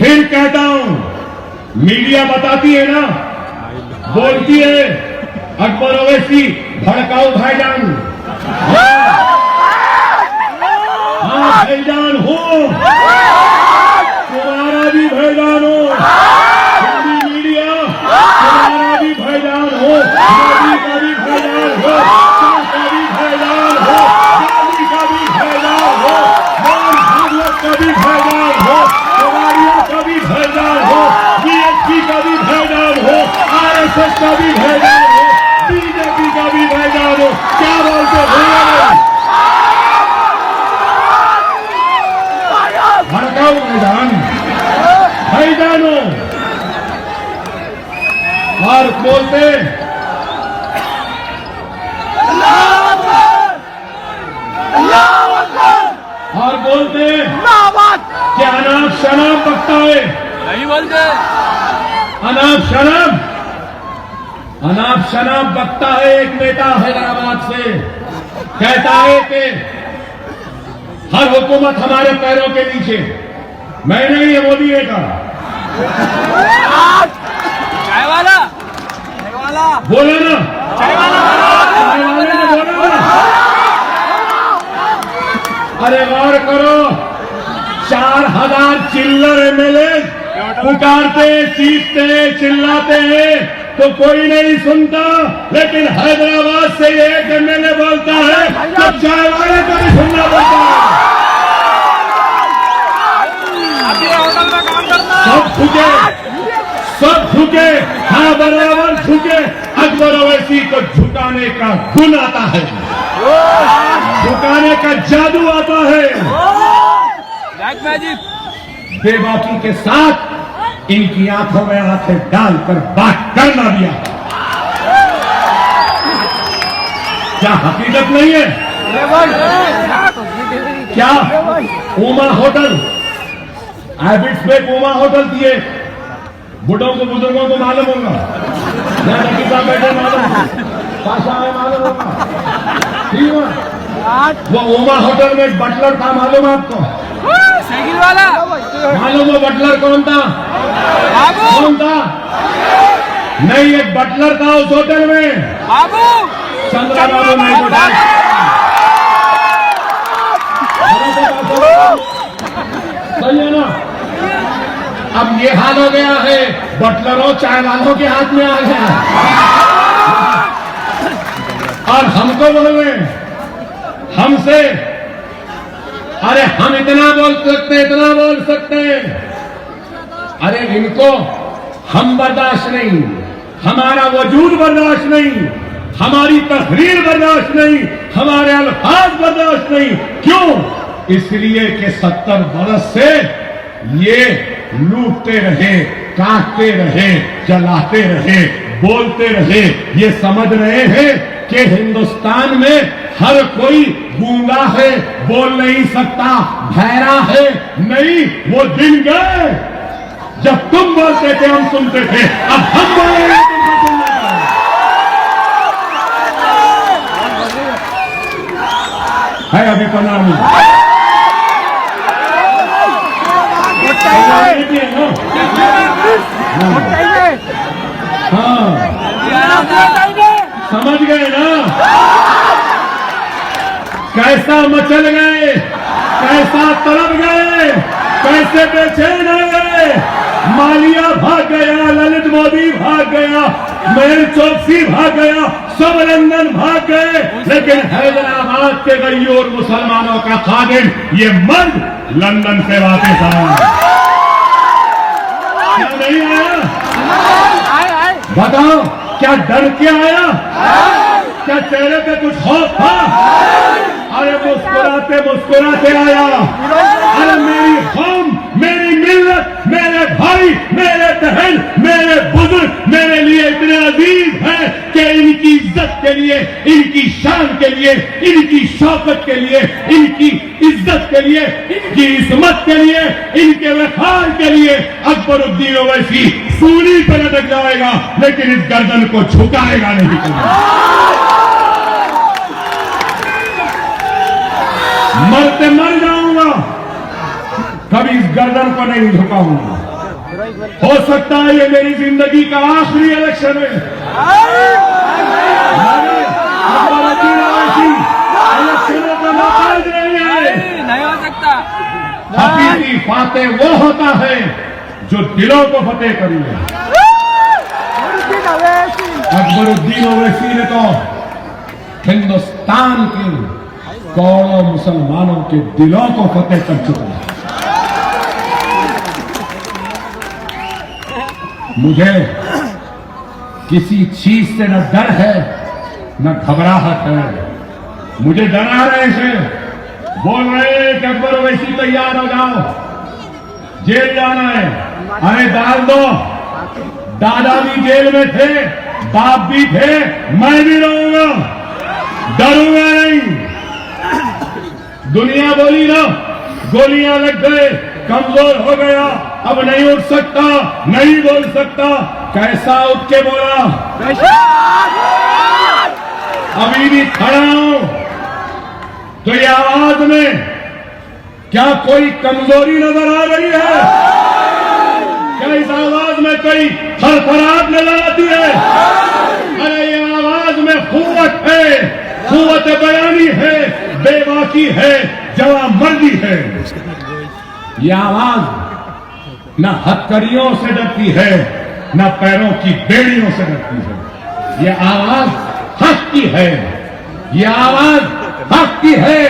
फिर कहता हूं, मीडिया बताती है ना, बोलती है अकबर ओवैसी भड़काऊ भाईजान। हाँ भाईजान हूं, तुम्हारा भी भाईजान हो, हिंदी मीडिया तुम्हारा भी भाईजान हो, मोदी का भी भाईजान हो, शाह का भी भाईजान हो, गांधी का भी भाईजान हो, मोहन भागवत का भी भाईजान हो, तिवारियों का भी भाईजान हो, बीएसपी का भी भाईजान हो, आरएसएस का भी भाईजान हो, बीजेपी का भी भाईजान हो। क्या बोलते भैया? भड़काऊ भाईजान, भाईजानो। और बोलते कि अनाप शनाप बकता है, नहीं बोलते अनाप शनाप बकता है। एक नेता हैदराबाद से कहता है कि हर हुकूमत हमारे पैरों के नीचे। मैं नहीं, ये मोदी ने कहा। चाय वाला बोला ना, चाय वाले ने बोला ना। अरे गौर करो, 4000 चिल्लर एमएलए पुकारते, चीखते, चिल्लाते हैं तो कोई नहीं सुनता, लेकिन हैदराबाद से एक एमएलए बोलता है तो चाय वाले को भी सुनना पड़ता है। सब झुके, हाँ बराबर झुके। अकबर ओवैसी को झुकाने का गुण आता है, झुकाने का जादू आता है। बेबाकी के साथ इनकी आंखों में आंखें डालकर बात करना भी आता है। क्या हकीकत नहीं है? क्या उमा होटल, हैबिट्स में उमा होटल दिए, बुढ़ों को बुजुर्गों को मालूम होगा, नकी साहब बैठे मालूम, पाशा में मालूम होगा, ठीक है? वो उमा होटल में एक बटलर था, मालूम आपको? साइकिल वाला मालूम वो बटलर कौन था? कौन था? नहीं, एक बटलर था उस होटल में, बाबू चंद्रा बाबू नहीं था। सही है ना? अब ये हाल हो गया है, बटलरों चाय वालों के हाथ में आ गया और हमको बोल रहे हमसे, अरे हम इतना बोल सकते हैं। अरे इनको हम बर्दाश्त नहीं, हमारा वजूद बर्दाश्त नहीं, हमारी तहरीर बर्दाश्त नहीं, हमारे अल्फाज बर्दाश्त नहीं। क्यों? इसलिए कि 70 बरस से ये लूटते रहे, काटते रहे, जलाते रहे, बोलते रहे। ये समझ रहे हैं कि हिंदुस्तान में हर कोई गूंगा है, बोल नहीं सकता, बहरा है। नहीं, वो दिन गए जब तुम बोलते थे हम सुनते थे, अब हम बोलेंगे तुमको सुनना है। अभी प्रणाम समझ गए ना? कैसा मचल गए, कैसा तड़प गए, कैसे बेचैन हो गए। मालिया भाग गया, ललित मोदी भाग गया, मेहुल चोकसी भाग गया, सब लंदन भाग गए, लेकिन हैदराबाद के गरीब मुसलमानों का खादिम ये मर्द लंदन से वापस आया। क्या नहीं आया? बताओ, क्या डर के आया? क्या चेहरे पे कुछ खौफ था? अरे मुस्कुराते मुस्कुराते आया। अरे मेरी कौम, मेरी मिल्लत, मेरे भाई, मेरे बहन, मेरे बुजुर्ग मेरे लिए इतने अजीज हैं कि इनकी इज्जत के लिए, इनकी शान के लिए, इनकी शौकत के लिए, इनकी इज्जत के लिए, इनकी इस्मत के लिए, इनके वफार के लिए अकबरुद्दीन ओवैसी सूली पर लटक जाएगा, लेकिन इस गर्दन को झुकाएगा नहीं। मरते मर जाऊंगा, कभी इस गर्दन को नहीं झुकाऊंगा। हो सकता है ये मेरी जिंदगी का आखिरी इलेक्शन है। इलेक्शनों का नतीज नहीं है। नहीं हो सकता। हकीकी फातेह वो होता है जो दिलों को फतेह करी है। अकबरुद्दीन ओवैसी ने तो हिंदुस्तान के करोड़ों मुसलमानों के दिलों को फतेह कर चुका है। मुझे किसी चीज से न डर है न घबराहट है। मुझे डरा रहे थे, बोल रहे हैं कि अकबर ओवैसी तैयार हो जाओ, जेल जाना है। अरे डाल दो, दादा भी जेल में थे, बाप भी थे, मैं भी रहूंगा, डरूंगा नहीं। दुनिया बोली ना, गोलियां लग गए, कमजोर हो गया, अब नहीं उठ सकता, नहीं बोल सकता। कैसा उठ के बोला, अभी भी खड़ा हूं। तो ये आवाज में क्या कोई कमजोरी नजर आ रही है? क्या इस आवाज में कोई थरथराहट नजर आती है? अरे ये आवाज में कुव्वत है, कुव्वत बयानी है, बेबाकी है, जवामर्दी है। ये आवाज न हथकड़ियों से डरती है, न पैरों की बेड़ियों से डरती है। ये आवाज हक की है, ये आवाज हक की है,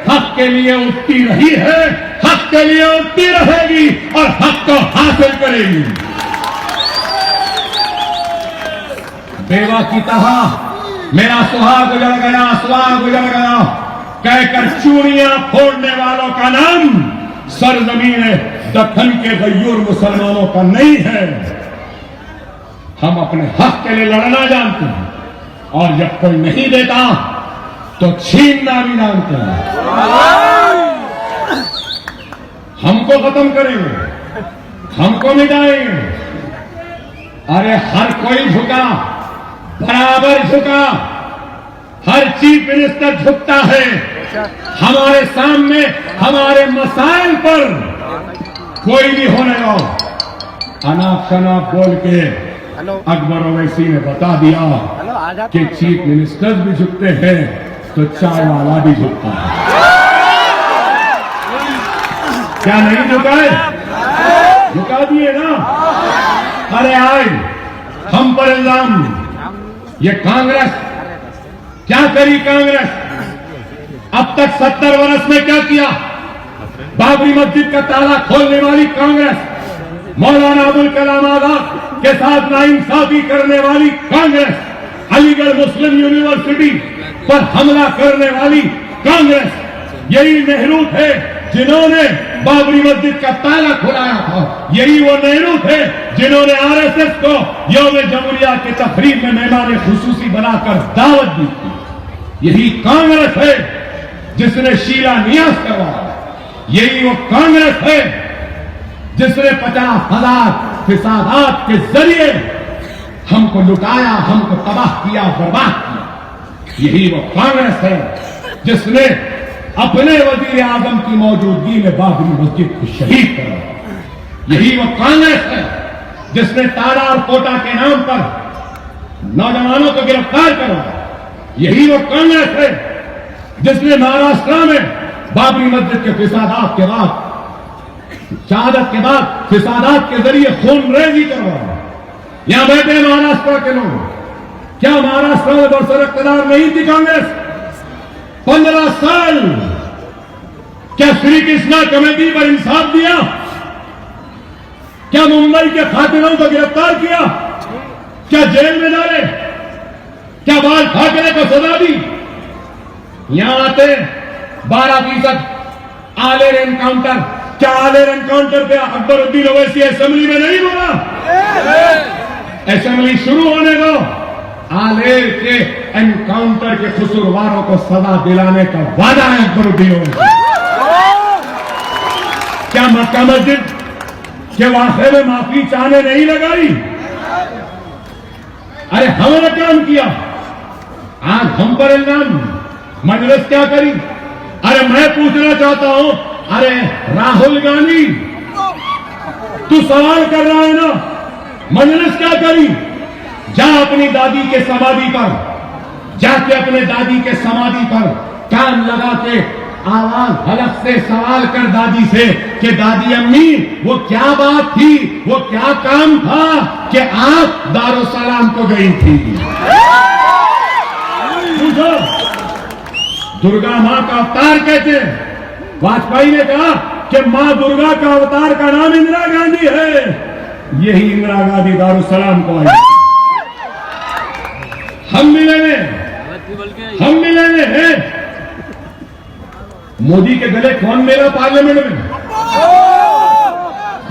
हक के लिए उठती रही है, हक के लिए उठती रहेगी और हक को हासिल करेगी। बेवा की तरह मेरा सुहाग उजड़ गया, सुहाग उजड़ गया कहकर चूड़ियां फोड़ने वालों का नाम सरजमीन दक्खन के गयूर मुसलमानों का नहीं है। हम अपने हक के लिए लड़ना जानते हैं और जब कोई नहीं देता तो छीनना भी जानते हैं। हमको खत्म करेंगे, हमको मिटाएंगे। अरे हर कोई झुका, बराबर झुका, हर चीफ मिनिस्टर झुकता है। हमारे सामने हमारे मसाइल पर कोई भी होने दो, अनाप शनाप बोल के अकबर ओवैसी ने बता दिया कि चीफ मिनिस्टर भी झुकते हैं तो चाय वाला भी झुकता है। क्या नहीं झुका है? झुका दिए ना। अरे आए हम पर इल्जाम, ये कांग्रेस क्या करी? कांग्रेस अब तक 70 वर्ष में क्या किया? बाबरी मस्जिद का ताला खोलने वाली कांग्रेस, मौलाना अबुल कलाम आजाद के साथ नाइंसाफी करने वाली कांग्रेस, अलीगढ़ मुस्लिम यूनिवर्सिटी पर हमला करने वाली कांग्रेस, यही नेहरू थे जिन्होंने बाबरी मस्जिद का ताला खुलाया था। यही वो नेहरू थे जिन्होंने आरएसएस को यौम जमहूरिया के तकरीब में मेहमान खुसूसी बनाकर दावत दी थी। यही कांग्रेस है जिसने शिलान्यास करवाया। यही वो कांग्रेस है जिसने 50,000 फिसादात के जरिए हमको लुटाया, हमको तबाह किया, बर्बाद किया। यही वो कांग्रेस है जिसने अपने वजीर आजम की मौजूदगी में बाबरी मस्जिद को शहीद करा। यही वो कांग्रेस है जिसने तारा और कोटा के नाम पर नौजवानों को गिरफ्तार करा। यही वो कांग्रेस है जिसने महाराष्ट्र में बाबरी मस्जिद के फिसादात के बाद, शहादत के बाद फिसादात के जरिए खूनरेजी करवाया। यहां बैठे महाराष्ट्र के लोग, क्या महाराष्ट्र में बरसर इख्तियार नहीं थी कांग्रेस? 15 साल क्या श्री कृष्णा कमेटी पर इंसाफ दिया? क्या मुंबई के खातिरों को गिरफ्तार किया? क्या जेल में डाले? क्या बाल ठाकरे को सजा दी? यहां आते 12% आलेर एनकाउंटर, क्या आलेर एनकाउंटर पे अकबरुद्दीन ओवैसी असेंबली में नहीं बोला? असेंबली शुरू होने दो, आलेर के एनकाउंटर के कसूरवारों को सजा दिलाने का वादा है अकबरुद्दीन ओवैसी। क्या मक्का मस्जिद के वाक़े में माफी चाहने नहीं लगाई? अरे हमने काम किया, आज हम पर इल्जाम। मजलिस क्या करी? अरे मैं पूछना चाहता हूं, अरे राहुल गांधी तू सवाल कर रहा है ना, मजलिस क्या करी? जा अपनी दादी के समाधि पर, जाके अपने दादी के समाधि पर कान लगा के आवाज हलक से सवाल कर दादी से कि दादी अम्मी वो क्या बात थी, वो क्या काम था कि आप दारुसलाम को गई थी? पूछो। दुर्गा मां का अवतार कहते हैं। वाजपेयी ने कहा कि मां दुर्गा का अवतार का नाम इंदिरा गांधी है। यही इंदिरा गांधी दारुसलाम को आई। हम मिलेंगे हैं। मोदी के गले कौन मिला पार्लियामेंट में?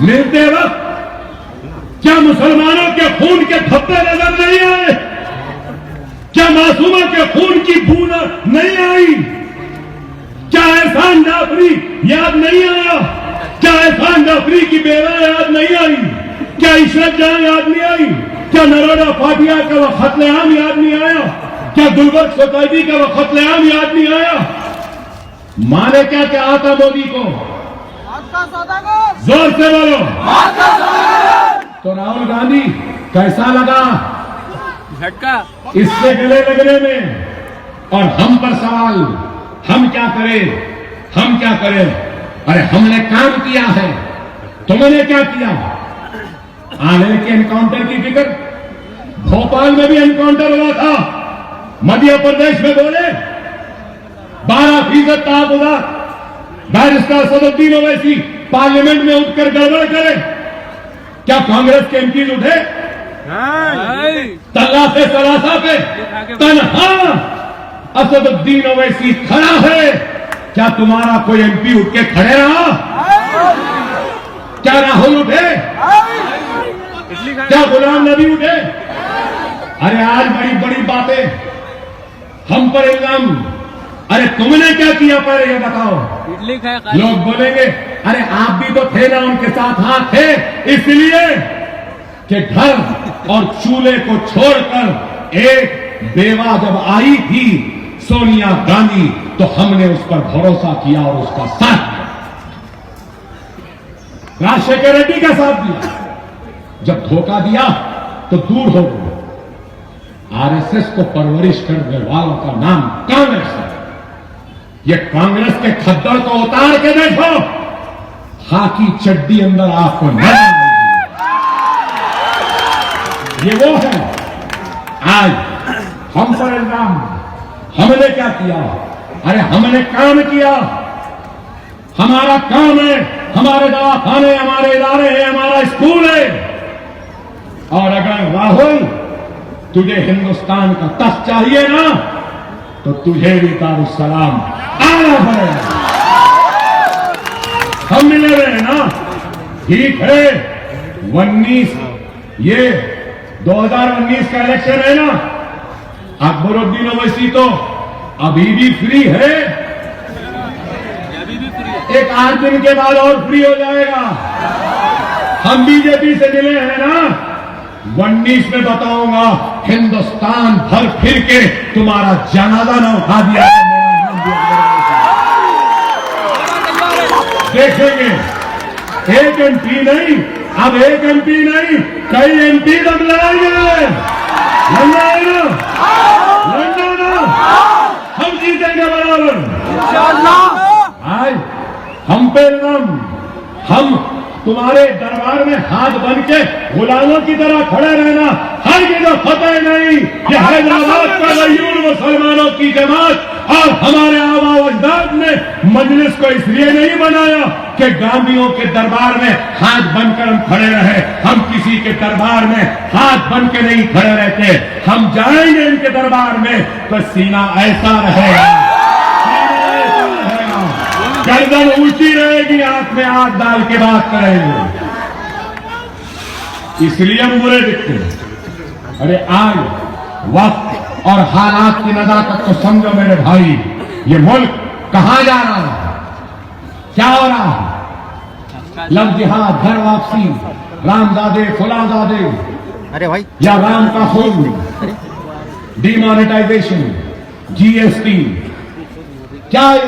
मिलते वक्त क्या मुसलमानों के खून के धब्बे नजर नहीं आए? क्या मासूमों के खून की बूंद नहीं आई? क्या एहसान जाफरी याद नहीं आया? क्या एहसान जाफरी की बेवा याद नहीं आई? क्या इशरत जहां याद नहीं आई? क्या नरोडा फातिया का वह कत्लेआम याद नहीं आया? क्या गुलबर्ग सोसाइटी का वह कत्लेआम याद नहीं आया? माने क्या कहा था मोदी को? जोर से बोलो। तो राहुल गांधी कैसा लगा झटका? इससे गले लगने में? और हम पर सवाल, हम क्या करें? हम क्या करें? अरे हमने काम किया है, तुमने क्या किया? आने के एनकाउंटर की फिक्र? भोपाल में भी एनकाउंटर हुआ था, मध्य प्रदेश में बोले 12% तहफुज़ात। बैरिस्टर असदुद्दीन ओवैसी पार्लियामेंट में उठकर गड़बड़ करे, क्या कांग्रेस के एमपीज उठे? तल्ला से सलासा पे तन्हा असदुद्दीन ओवैसी खड़ा है, क्या तुम्हारा कोई एमपी उठ के खड़े रहा? क्या राहुल उठे? क्या गुलाम नबी उठे? अरे आज बड़ी बड़ी बातें हम पर इल्जाम। अरे तुमने क्या किया पहले ये बताओ। इडली खाए लोग बोलेंगे अरे आप भी तो थे ना उनके साथ। हाँ थे, इसलिए कि घर और चूल्हे को छोड़कर एक बेवा जब आई थी सोनिया गांधी, तो हमने उस पर भरोसा किया और उसका साथ दिया। राजशेखर रेड्डी का साथ दिया। जब धोखा दिया तो दूर हो गए। आरएसएस को परवरिश करने वालों का नाम कांग्रेस है। ये कांग्रेस के खद्दर को उतार के देखो, खाकी चड्डी अंदर आपको नजर आएगी। ये वो है। आज हम पर इल्जाम, हमने क्या किया? अरे हमने काम किया। हमारा काम है, हमारे दवाखाने, हमारे इदारे हैं, हमारा स्कूल है। और अगर राहुल तुझे हिंदुस्तान का तख्त चाहिए ना, तो तुझे भी दारुसलाम आना पड़ेगा। हम मिले हुए हैं ना? ठीक है। 2019 का इलेक्शन है ना? अकबरुद्दीन ओवैसी तो अभी भी फ्री है, अभी भी फ्री है। एक 8 दिन के बाद और फ्री हो जाएगा। हम बीजेपी से मिले हैं ना? 19 में बताऊंगा, हिंदुस्तान भर फिर के तुम्हारा जनाजा न उठा दिया तो मेरा नाम देखेंगे। एक एमपी नहीं, अब एक एमपी नहीं, कई एमपी तक लड़ाएंगे। लड़ना है ना? लड़ना ना? हम जीतेंगे बराबर। आज हम पे हम तुम्हारे दरबार में हाथ बन के गुलामों की तरह खड़े रहना हर जगह फतेह नहीं। ये हैदराबाद का गयूर मुसलमानों की जमात और हमारे आबा अजदाद ने मजलिस को इसलिए नहीं बनाया कि गांधियों के दरबार में हाथ बनकर हम खड़े रहे। हम किसी के दरबार में हाथ बन के नहीं खड़े रहते। हम जाएंगे इनके दरबार में तो सीना ऐसा रहेगा, गर्दन ऊंची रहेगी, आंख में आंख डाल के बात करेंगे। इसलिए हम बुरे दिखते हैं। अरे आज वक्त और हालात की नजाकत को समझो मेरे भाई। ये मुल्क कहां जा रहा है? क्या हो रहा है? लव जिहाद, घर वापसी, रामजादे फुलाजादे, अरे भाई या राम का खून, डिमोनेटाइजेशन, जीएसटी, क्या